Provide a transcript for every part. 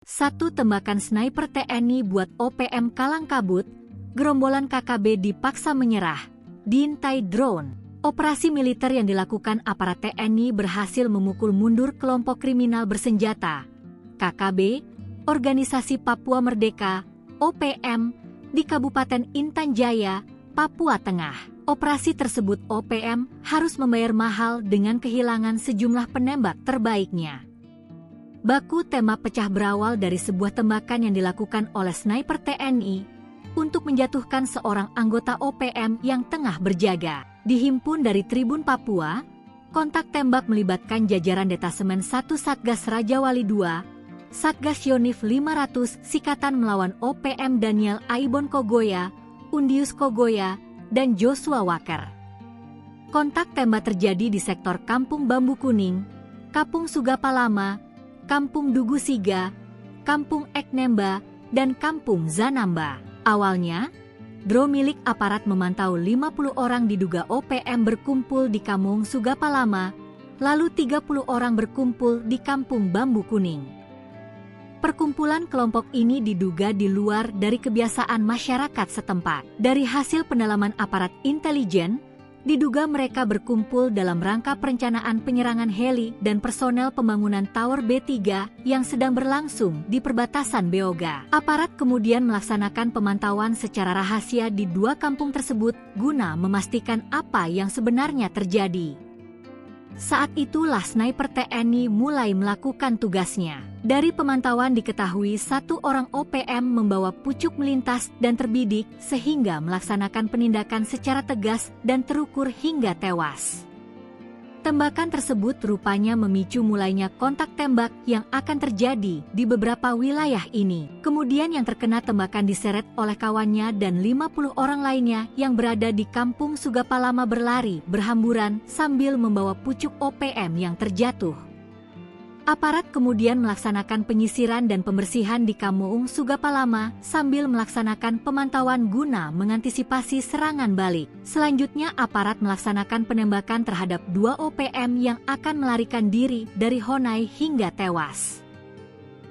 Satu tembakan sniper TNI buat OPM kalang kabut, gerombolan KKB dipaksa menyerah, diintai drone. Operasi militer yang dilakukan aparat TNI berhasil memukul mundur kelompok kriminal bersenjata, KKB, Organisasi Papua Merdeka, OPM, di Kabupaten Intan Jaya, Papua Tengah. Operasi tersebut OPM harus membayar mahal dengan kehilangan sejumlah penembak terbaiknya. Baku tembak pecah berawal dari sebuah tembakan yang dilakukan oleh sniper TNI untuk menjatuhkan seorang anggota OPM yang tengah berjaga. Dihimpun dari Tribun Papua, kontak tembak melibatkan jajaran Detasemen 1 Satgas Raja Wali II, Satgas Yonif 500 Sikatan melawan OPM Daniel Aibon Kogoya, Undius Kogoya, dan Joshua Walker. Kontak tembak terjadi di sektor Kampung Bambu Kuning, Kampung Sugapalama, Kampung Dugu Siga, Kampung Eknemba, dan Kampung Zanamba. Awalnya, drone milik aparat memantau 50 orang diduga OPM berkumpul di Kampung Sugapalama, lalu 30 orang berkumpul di Kampung Bambu Kuning. Perkumpulan kelompok ini diduga di luar dari kebiasaan masyarakat setempat. Dari hasil pendalaman aparat intelijen, diduga mereka berkumpul dalam rangka perencanaan penyerangan heli dan personel pembangunan Tower B3 yang sedang berlangsung di perbatasan Beoga. Aparat kemudian melaksanakan pemantauan secara rahasia di dua kampung tersebut guna memastikan apa yang sebenarnya terjadi. Saat itulah sniper TNI mulai melakukan tugasnya. Dari pemantauan diketahui satu orang OPM membawa pucuk melintas dan terbidik sehingga melaksanakan penindakan secara tegas dan terukur hingga tewas. Tembakan tersebut rupanya memicu mulainya kontak tembak yang akan terjadi di beberapa wilayah ini. Kemudian yang terkena tembakan diseret oleh kawannya dan 50 orang lainnya yang berada di Kampung Sugapalama berlari berhamburan sambil membawa pucuk OPM yang terjatuh. Aparat kemudian melaksanakan penyisiran dan pembersihan di Kampung Sugapalama sambil melaksanakan pemantauan guna mengantisipasi serangan balik. Selanjutnya aparat melaksanakan penembakan terhadap dua OPM yang akan melarikan diri dari Honai hingga tewas.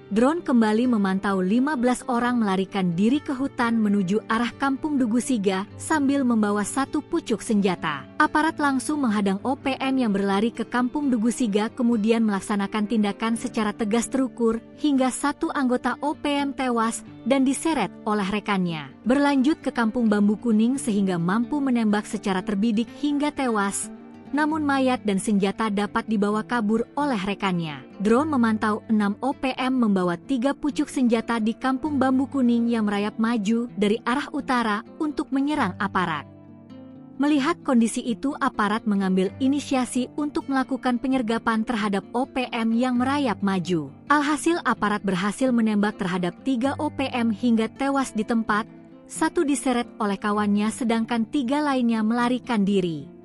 Drone kembali memantau 15 orang melarikan diri ke hutan menuju arah Kampung Dugu Siga sambil membawa satu pucuk senjata. Aparat langsung menghadang OPM yang berlari ke Kampung Dugu Siga kemudian melaksanakan tindakan secara tegas terukur hingga satu anggota OPM tewas dan diseret oleh rekannya. Berlanjut ke Kampung Bambu Kuning sehingga mampu menembak secara terbidik hingga tewas. Namun mayat dan senjata dapat dibawa kabur oleh rekannya. Drone memantau 6 OPM membawa 3 pucuk senjata di Kampung Bambu Kuning yang merayap maju dari arah utara untuk menyerang aparat. Melihat kondisi itu, aparat mengambil inisiasi untuk melakukan penyergapan terhadap OPM yang merayap maju. Alhasil aparat berhasil menembak terhadap 3 OPM hingga tewas di tempat, satu diseret oleh kawannya sedangkan 3 lainnya melarikan diri.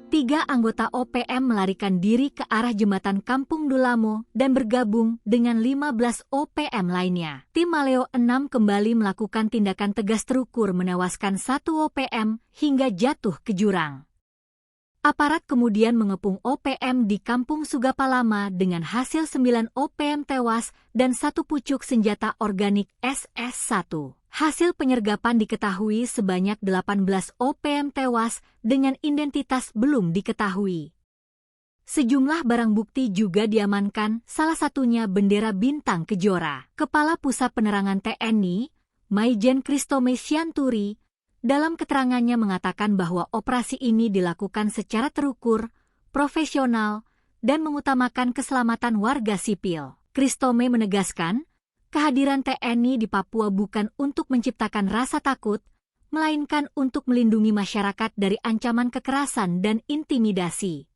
3 anggota OPM melarikan diri ke arah jembatan Kampung Dulamo dan bergabung dengan 15 OPM lainnya. Tim Maleo 6 kembali melakukan tindakan tegas terukur menewaskan 1 OPM hingga jatuh ke jurang. Aparat kemudian mengepung OPM di Kampung Sugapalama dengan hasil 9 OPM tewas dan 1 pucuk senjata organik SS1. Hasil penyergapan diketahui sebanyak 18 OPM tewas dengan identitas belum diketahui. Sejumlah barang bukti juga diamankan, salah satunya bendera bintang Kejora. Kepala Pusat Penerangan TNI, Maijen Kristome Sianturi, dalam keterangannya mengatakan bahwa operasi ini dilakukan secara terukur, profesional, dan mengutamakan keselamatan warga sipil. Kristome menegaskan, kehadiran TNI di Papua bukan untuk menciptakan rasa takut, melainkan untuk melindungi masyarakat dari ancaman kekerasan dan intimidasi.